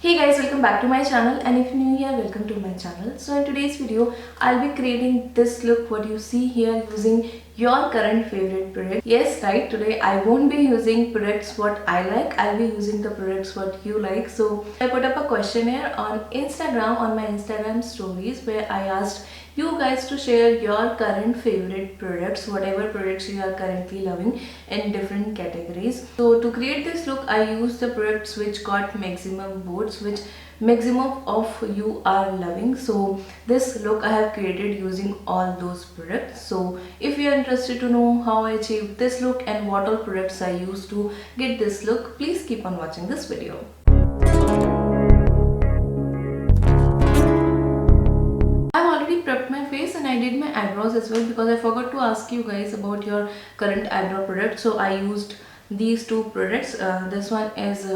Hey guys, welcome back to my channel, and if you're new here, welcome to my channel. So in today's video, I'll be creating this look what you see here using your current favorite product. Yes, right, today I won't be using products what I like, I'll be using the products what you like. So I put up a questionnaire on Instagram, on my Instagram stories, where I asked you guys to share your current favorite products, whatever products you are currently loving in different categories. So to create this look, I used the products which got maximum votes, which maximum of you are loving. So this look I have created using all those products. So if you are interested to know how I achieved this look and what all products I used to get this look, please keep on watching this video. Prepped my face and I did my eyebrows as well, because I forgot to ask you guys about your current eyebrow product. So I used these two products. This one is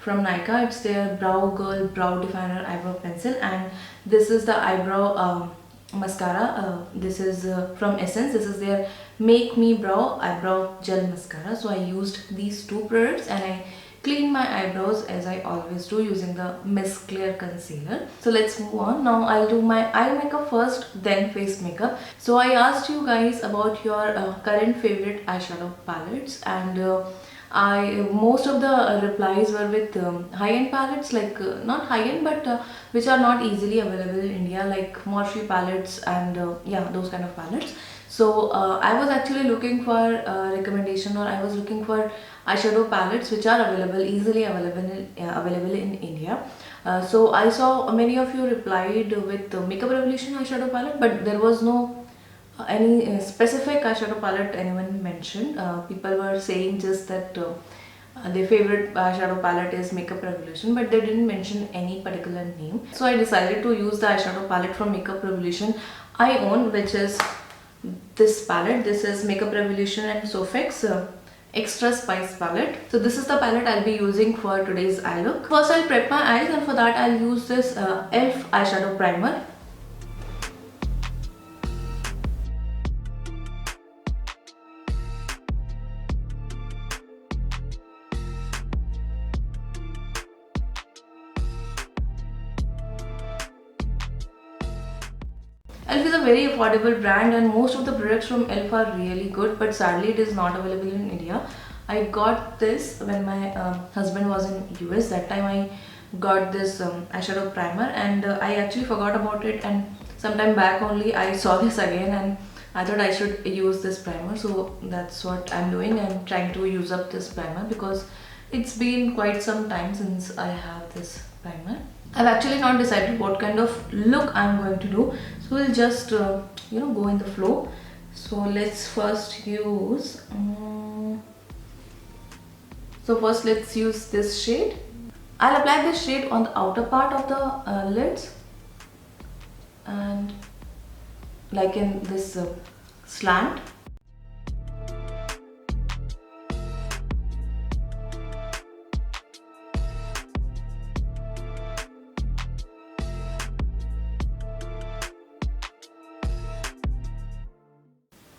from Nykaa. It's their Brow Girl Brow Definer Eyebrow Pencil, and this is the eyebrow mascara. This is from Essence. This is their Make Me Brow Eyebrow Gel Mascara. So I used these two products and I clean my eyebrows as I always do using the Mist Clear concealer. So let's move on. Now I'll do my eye makeup first, then face makeup. So I asked you guys about your current favorite eyeshadow palettes, and most of the replies were with high-end palettes, like not high-end but which are not easily available in India, like Morphe palettes and yeah, those kind of palettes. So I was actually looking for recommendation, or I was looking for eyeshadow palettes which are easily available in India. So I saw many of you replied with the Makeup Revolution eyeshadow palette, but there was no any specific eyeshadow palette anyone mentioned. People were saying just that their favorite eyeshadow palette is Makeup Revolution, but they didn't mention any particular name. So I decided to use the eyeshadow palette from Makeup Revolution I own, which is this palette. This is Makeup Revolution and Soph's Extra Spice palette. So this is the palette I'll be using for today's eye look. First I'll prep my eyes, and for that I'll use this e.l.f. eyeshadow primer. e.l.f. is a very affordable brand, and most of the products from e.l.f. are really good, but sadly it is not available in India. I got this when my husband was in US. That time I got this eyeshadow primer, and I actually forgot about it, and sometime back only I saw this again and I thought I should use this primer. So that's what I'm doing. I'm trying to use up this primer because it's been quite some time since I have this primer. I've actually not decided what kind of look I'm going to do, so we'll just go in the flow. So let's first use let's use this shade. I'll apply this shade on the outer part of the lids, and like in this slant.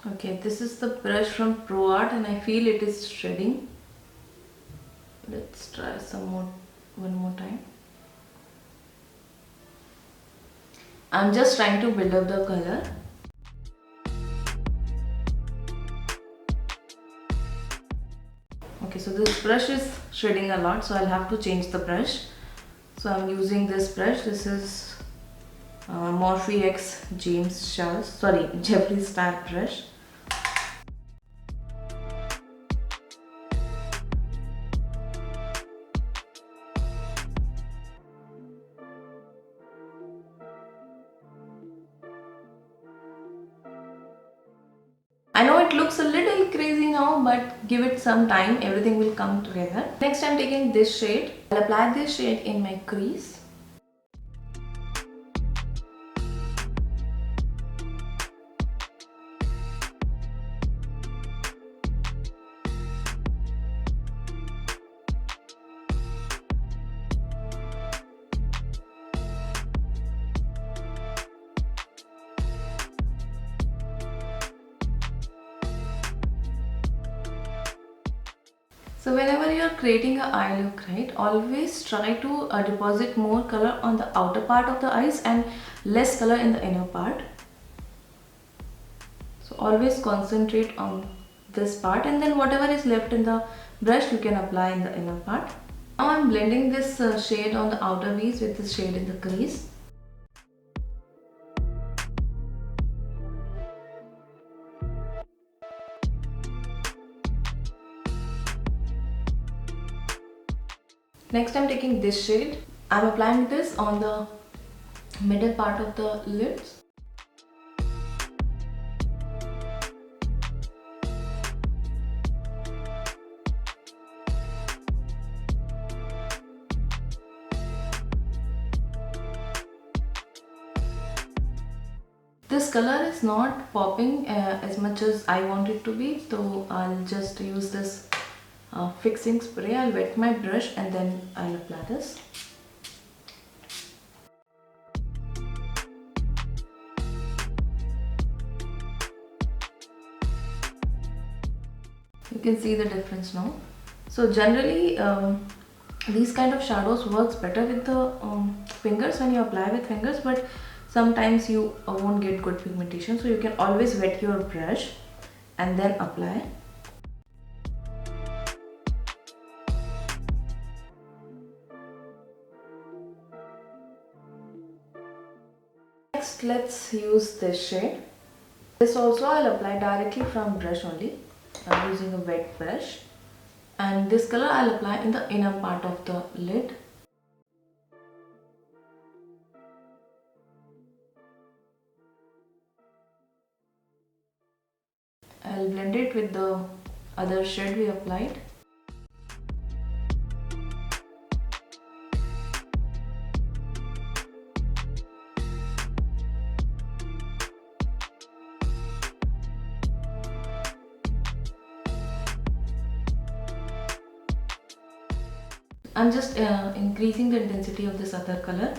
Okay, this is the brush from Pore, and I feel it is shredding. Let's try one more time. I'm just trying to build up the color. Okay, so this brush is shredding a lot, so I'll have to change the brush. So I'm using this brush. This is Morphe X Jeffree Star brush. I know it looks a little crazy now, but give it some time, everything will come together. Next I'm taking this shade. I'll apply this shade in my crease. So whenever you are creating an eye look, right, always try to deposit more color on the outer part of the eyes and less color in the inner part. So always concentrate on this part, and then whatever is left in the brush you can apply in the inner part. Now I'm blending this shade on the outer V with this shade in the crease. Next I'm taking this shade. I'm applying this on the middle part of the lids. This color is not popping as much as I want it to be, so I'll just use this fixing spray. I'll wet my brush and then I'll apply this. You can see the difference now. So generally these kind of shadows works better with the fingers when you apply with fingers, but sometimes you won't get good pigmentation, so you can always wet your brush and then apply. Next, let's use this shade. This also I'll apply directly from brush only. I'm using a wet brush, and this color I'll apply in the inner part of the lid. I'll blend it with the other shade we applied. I'm just increasing the intensity of this other color.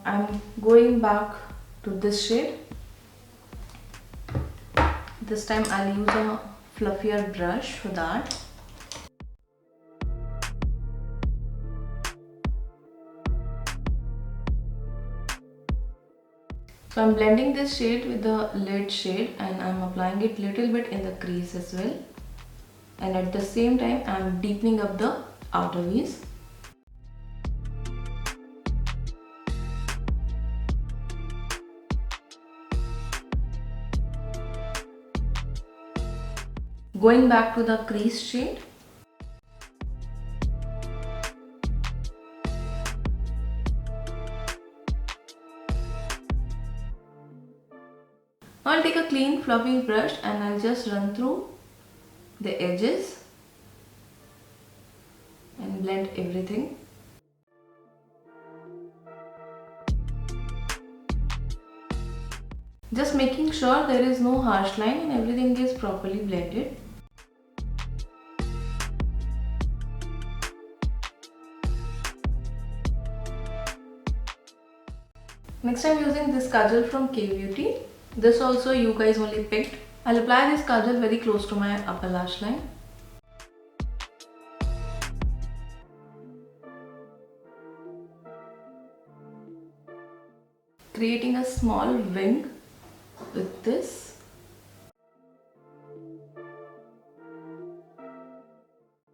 I'm going back to this shade. This time I'll use a fluffier brush for that. So I'm blending this shade with the lid shade, and I'm applying it little bit in the crease as well. And at the same time I'm deepening up the outer V's. Going back to the crease shade. Now I'll take a clean fluffy brush and I'll just run through the edges and blend everything. Just making sure there is no harsh line and everything is properly blended. Next I'm using this Kajal from K Beauty. This also you guys only picked. I'll apply this Kajal very close to my upper lash line. Creating a small wing with this.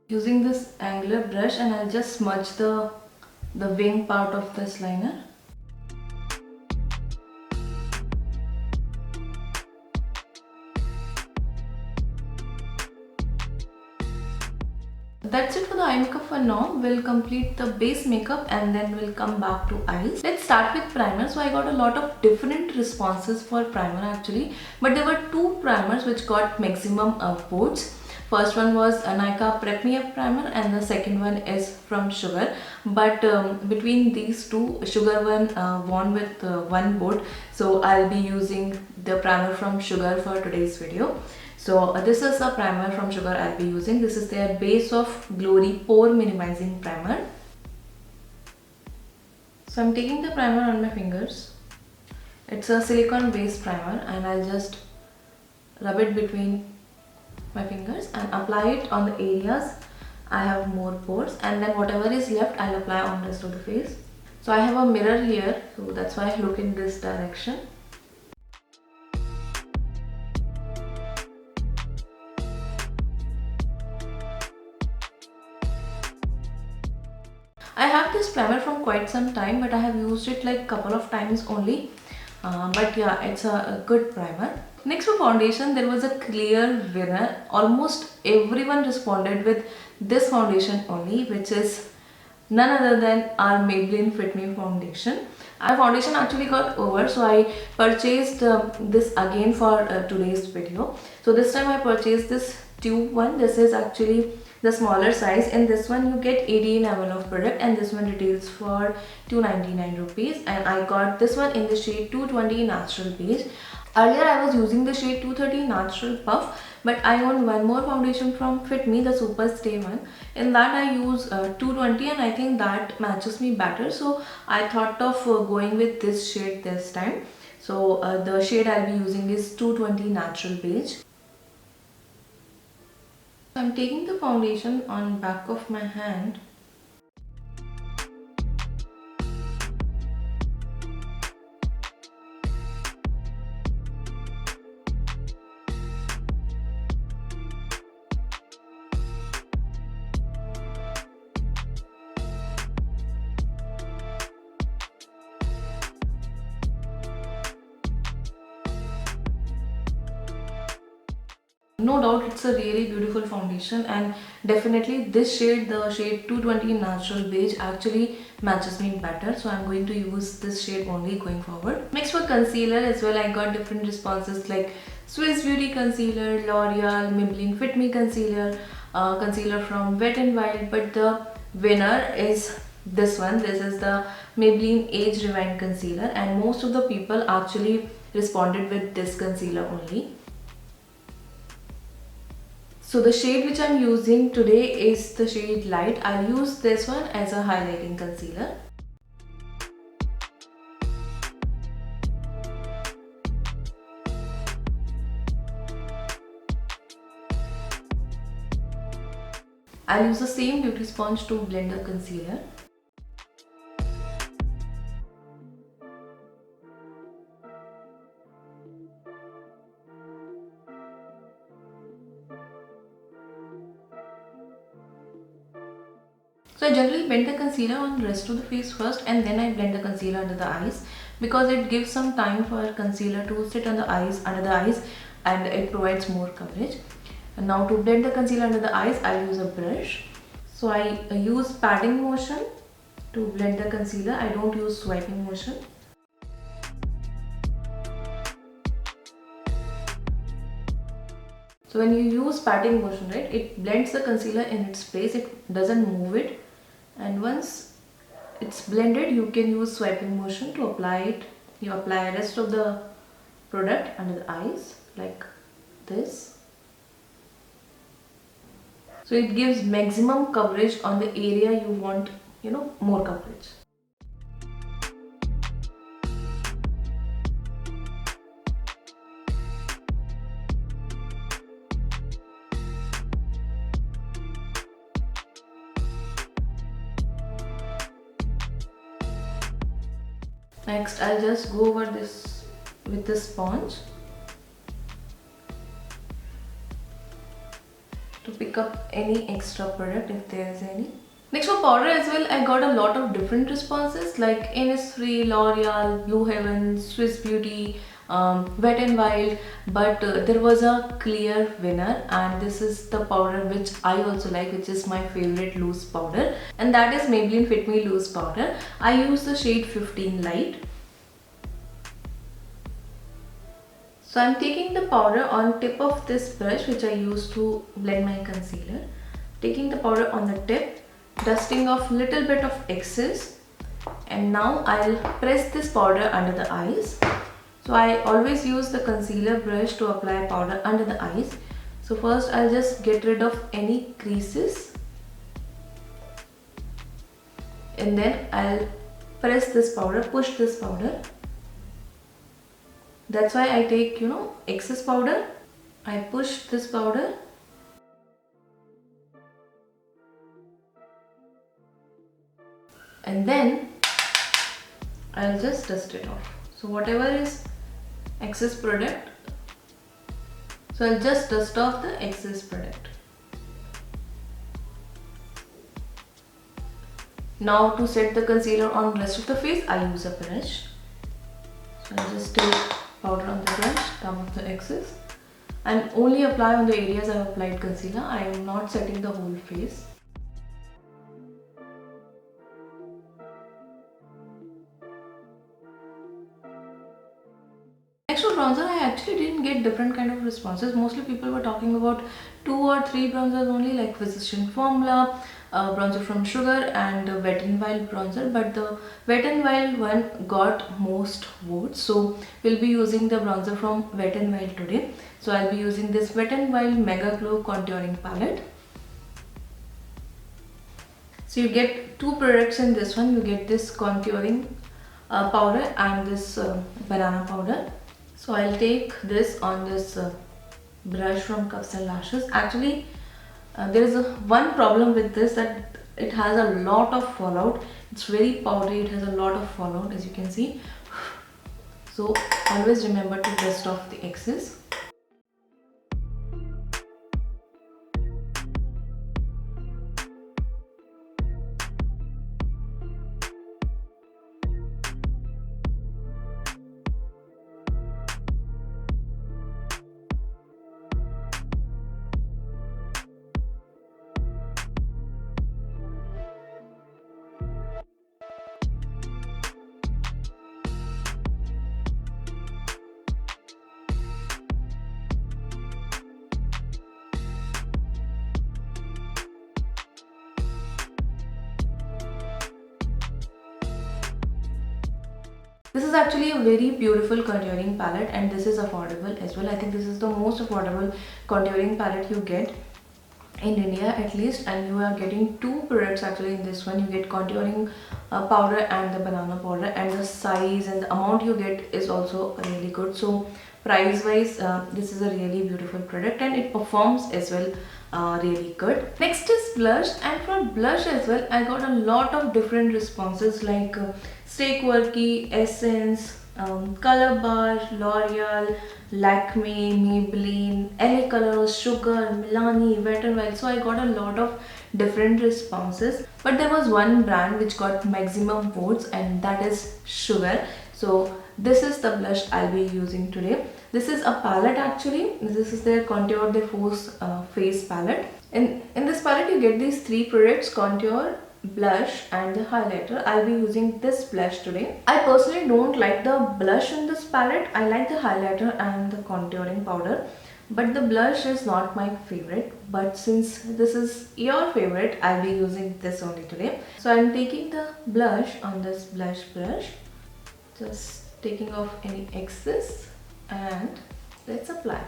Using this angular brush, and I'll just smudge the wing part of this liner. That's it for the eye makeup for now. We'll complete the base makeup and then we'll come back to eyes. Let's start with primer. So I got a lot of different responses for primer actually, but there were two primers which got maximum votes. First one was Nykaa Prep Me Up primer and the second one is from Sugar. But between these two, Sugar one won with one vote. So I'll be using the primer from Sugar for today's video. So this is a primer from Sugar I'll be using. This is their Base of Glory Pore Minimizing Primer. So I'm taking the primer on my fingers It's a silicone based primer, and I'll just rub it between my fingers and apply it on the areas I have more pores, and then whatever is left I'll apply on the rest of the face. So I have a mirror here, so that's why I look in this direction. I have this primer from quite some time, but I have used it like couple of times only. But yeah, it's a good primer. Next for foundation, there was a clear winner. Almost everyone responded with this foundation only, which is none other than our Maybelline Fit Me foundation. Our foundation actually got over, so I purchased this again for today's video. So this time I purchased this tube one. This is actually the smaller size. In this one you get 18 ml of product, and this one retails for 299 rupees, and I got this one in the shade 220 Natural Beige. Earlier I was using the shade 230 Natural Puff, but I own one more foundation from Fit Me, the Super Stay one. In that I use 220, and I think that matches me better, so I thought of going with this shade this time. So the shade I'll be using is 220 Natural Beige. I'm taking the foundation on back of my hand. No doubt it's a really beautiful foundation, and definitely this shade, the shade 220 Natural Beige, actually matches me better, so I'm going to use this shade only going forward. Next for concealer as well, I got different responses like Swiss Beauty concealer, L'Oreal, Maybelline Fit Me concealer, concealer from Wet n Wild, but the winner is this one. This is the Maybelline Age Rewind concealer, and most of the people actually responded with this concealer only. So the shade which I'm using today is the shade Light. I'll use this one as a highlighting concealer. I'll use the same beauty sponge to blend the concealer. So I generally blend the concealer on the rest of the face first, and then I blend the concealer under the eyes, because it gives some time for concealer to sit on the eyes, under the eyes, and it provides more coverage. And now to blend the concealer under the eyes, I'll use a brush. So I use patting motion to blend the concealer. I don't use swiping motion. So when you use patting motion, right, it blends the concealer in its place. It doesn't move it. And once it's blended, you can use swiping motion to apply it. You apply the rest of the product under the eyes like this. So it gives maximum coverage on the area you want, more coverage. Next, I'll just go over this with the sponge to pick up any extra product if there is any. Next for powder as well, I got a lot of different responses like Innisfree, L'Oreal, Blue Heaven, Swiss Beauty, Wet n Wild, but there was a clear winner, and this is the powder which I also like, which is my favorite loose powder, and that is Maybelline Fit Me Loose Powder. I use the shade 15 Light. So I'm taking the powder on tip of this brush which I use to blend my concealer. Taking the powder on the tip, dusting off little bit of excess, and now I'll press this powder under the eyes. So I always use the concealer brush to apply powder under the eyes. So first I'll just get rid of any creases, and then I'll press this powder, push this powder That's why I take, excess powder. I push this powder and then I'll just dust it off. So whatever is excess product, so I'll just dust off the excess product. Now to set the concealer on rest of the face, I use a brush. So I'll just take powder on the brush, come off the excess, and only apply on the areas I have applied concealer. I am not setting the whole face. Next to bronzer, I actually didn't get different kind of responses. Mostly people were talking about 2 or 3 bronzers only, like Physician Formula, bronzer from Sugar, and Wet n Wild bronzer. But the Wet n Wild one got most votes, so we'll be using the bronzer from Wet n Wild today. So I'll be using this Wet n Wild MegaGlo contouring palette. So you get 2 products in this one. You get this contouring powder and this banana powder. So I'll take this on this brush from Cuffs and Lashes. Actually, there is one problem with this, that it has a lot of fallout. It's very powdery, it has a lot of fallout, as you can see. So always remember to dust off the excess. This is actually a very beautiful contouring palette, and this is affordable as well. I think this is the most affordable contouring palette you get in India at least, and you are getting 2 products actually in this one. You get contouring powder and the banana powder, and the size and the amount you get is also really good. So price wise, this is a really beautiful product, and it performs as well really good. Next is blush, and for blush as well I got a lot of different responses, like Stay Quirky, Essence, Color Bar, L'Oreal, Lakme, Maybelline, LA Colors, Sugar, Milani, Wet n Wild. So I got a lot of different responses, but there was one brand which got maximum votes, and that is Sugar. So this is the blush I'll be using today. This is a palette actually. This is their Contour de Force face palette. In this palette you get these 3 products: contour, blush and the highlighter. I'll be using this blush today. I personally don't like the blush in this palette. I like the highlighter and the contouring powder, but the blush is not my favorite. But since this is your favorite, I'll be using this only today. So I'm taking the blush on this blush brush, just taking off any excess, and let's apply.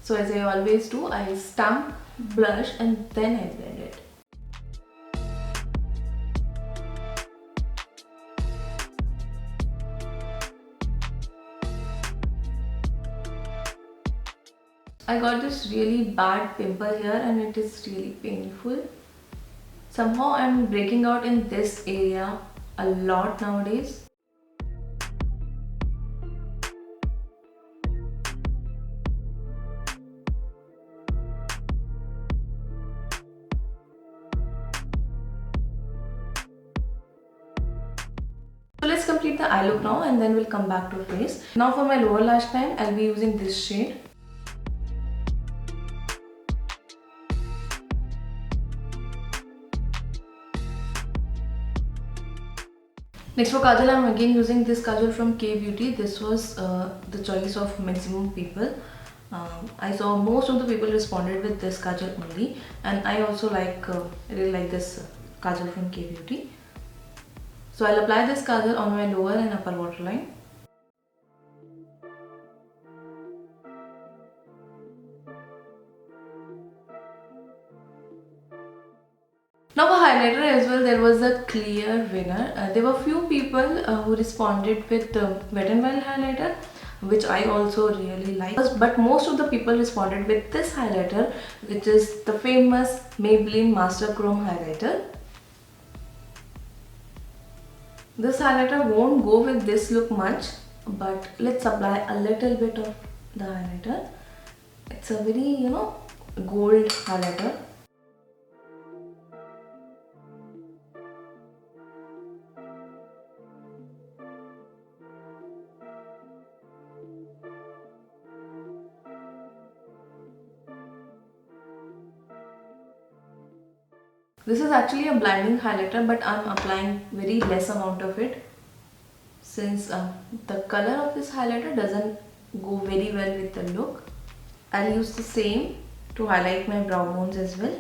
So as I always do, I stamp blush and then I blend it. I got this really bad pimple here and it is really painful. Somehow I'm breaking out in this area a lot nowadays. So let's complete the eye look now and then we'll come back to face. Now for my lower lash line, I'll be using this shade. Next for Kajal, I'm again using this Kajal from K Beauty. This was the choice of maximum people. I saw most of the people responded with this Kajal only, and I also really like this Kajal from K Beauty. So I'll apply this Kajal on my lower and upper waterline. Now for highlight, highlighter as well, there was a clear winner. There were few people who responded with Wet n Wild highlighter, which I also really like. But most of the people responded with this highlighter, which is the famous Maybelline Master Chrome highlighter. This highlighter won't go with this look much, but let's apply a little bit of the highlighter. It's a very, gold highlighter. This is actually a blending highlighter, but I'm applying very less amount of it since the color of this highlighter doesn't go very well with the look. I'll use the same to highlight my brow bones as well.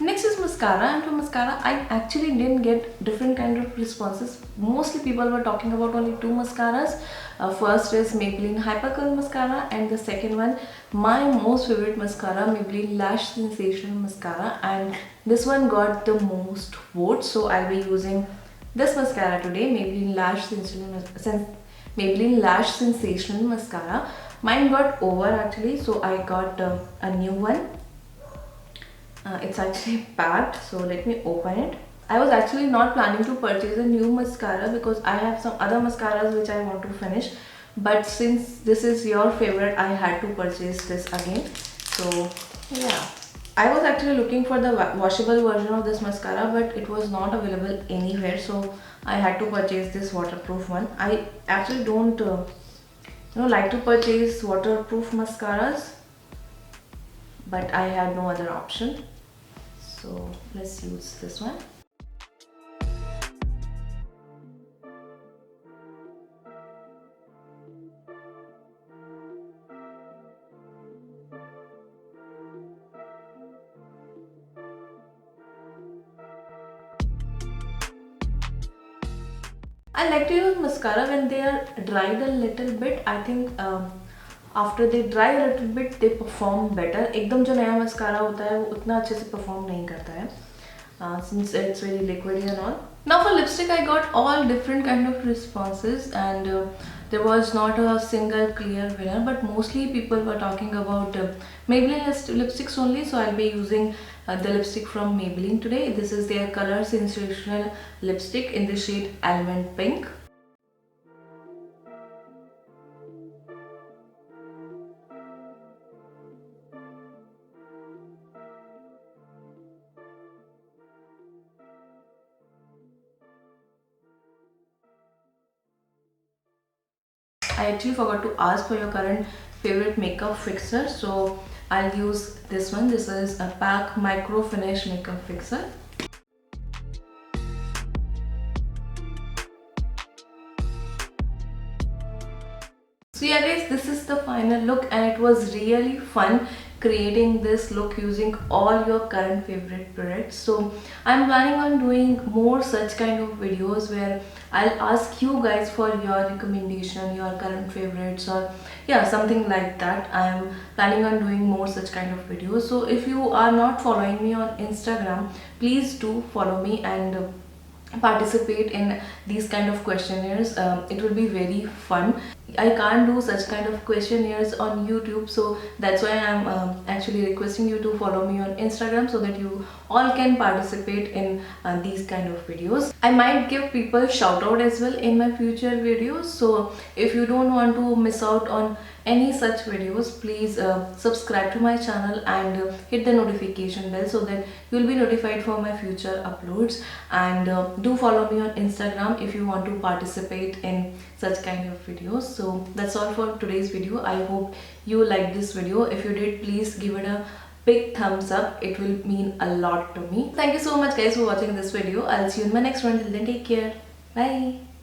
Next is mascara, and for mascara I actually didn't get different kind of responses. Mostly people were talking about only two mascaras. First is Maybelline Hyper Curl Mascara, and the second one, my most favorite mascara, Maybelline Lash Sensational Mascara, and this one got the most votes. So I'll be using this mascara today, Maybelline Lash Sensational Mascara. Mine got over actually, so I got a new one. It's actually packed, so let me open it. I was actually not planning to purchase a new mascara because I have some other mascaras which I want to finish, but since this is your favorite, I had to purchase this again. So yeah, I was actually looking for the washable version of this mascara, but it was not available anywhere, so I had to purchase this waterproof one. I actually don't like to purchase waterproof mascaras, but I had no other option. So let's use this one. I like to use mascara when they are dried a little bit. I think after they dry a little bit they perform better. एकदम जो नया mascara होता है वो उतना अच्छे से perform नहीं करता है since it's very liquidy and all. Now for lipstick, I got all different kind of responses, and there was not a single clear winner, but mostly people were talking about Maybelline lipsticks only. So I'll be using the lipstick from Maybelline today. This is their Color Sensational lipstick in the shade Almond Pink. I actually forgot to ask for your current favorite makeup fixer, so I'll use this one. This is a PAC Micro Finish Makeup Fixer. So yeah guys, this is the final look, and it was really fun creating this look using all your current favorite products. So I'm planning on doing more such kind of videos where I'll ask you guys for your recommendation, your current favorites, or yeah, something like that. I'm planning on doing more such kind of videos. So if you are not following me on Instagram, please do follow me and participate in these kind of questionnaires. It will be very fun. I can't do such kind of questionnaires on YouTube, so that's why I'm actually requesting you to follow me on Instagram so that you all can participate in these kind of videos. I might give people shout out as well in my future videos, so if you don't want to miss out on any such videos, please subscribe to my channel and hit the notification bell so that you will be notified for my future uploads. And do follow me on Instagram if you want to participate in such kind of videos. So that's all for today's video. I hope you liked this video. If you did, please give it a big thumbs up. It will mean a lot to me. Thank you so much guys for watching this video. I'll see you in my next one. Till then, take care. Bye.